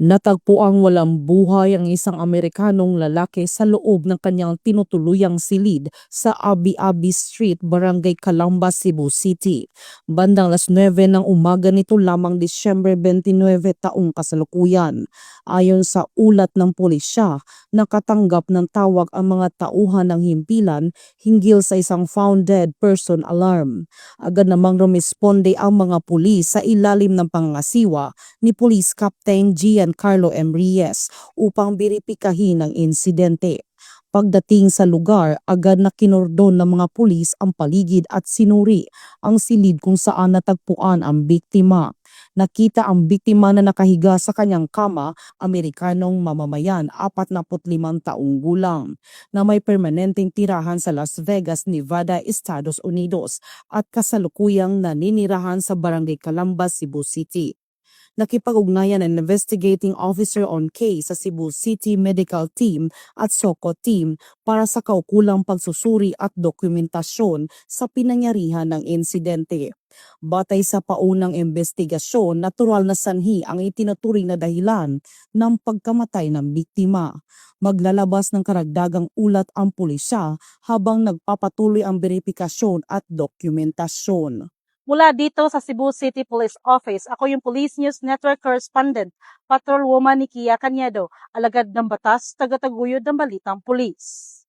Natagpuang walang buhay ang isang Amerikanong lalaki sa loob ng kanyang tinutuluyang silid sa Abi-Abi Street, Barangay Calamba, Cebu City. Bandang 9:00 ng umaga nito lamang Disyembre 29 taong kasalukuyan. Ayon sa ulat ng pulisya, nakatanggap ng tawag ang mga tauhan ng himpilan hinggil sa isang found dead person alarm. Agad namang rumisponde ang mga pulis sa ilalim ng pangangasiwa ni Police Captain Giancarlo M. Reyes upang beripikahin ang insidente. Pagdating sa lugar, agad na kinordon ng mga pulis ang paligid at sinuri ang silid kung saan natagpuan ang biktima. Nakita ang biktima na nakahiga sa kanyang kama, Amerikanong mamamayan, 45 taong gulang, na may permanenteng tirahan sa Las Vegas, Nevada, Estados Unidos at kasalukuyang naninirahan sa Barangay Calamba, Cebu City. Nakipag-ugnayan ang investigating officer on case sa Cebu City Medical Team at SOCO Team para sa kaukulang pagsusuri at dokumentasyon sa pinangyarihan ng insidente. Batay sa paunang investigasyon, natural na sanhi ang itinuturing na dahilan ng pagkamatay ng biktima. Maglalabas ng karagdagang ulat ang pulisya habang nagpapatuloy ang beripikasyon at dokumentasyon. Mula dito sa Cebu City Police Office, ako yung Police News Network Correspondent, Patrolwoman Nikia Cañedo, alagad ng batas, tagataguyod ng balitang pulis.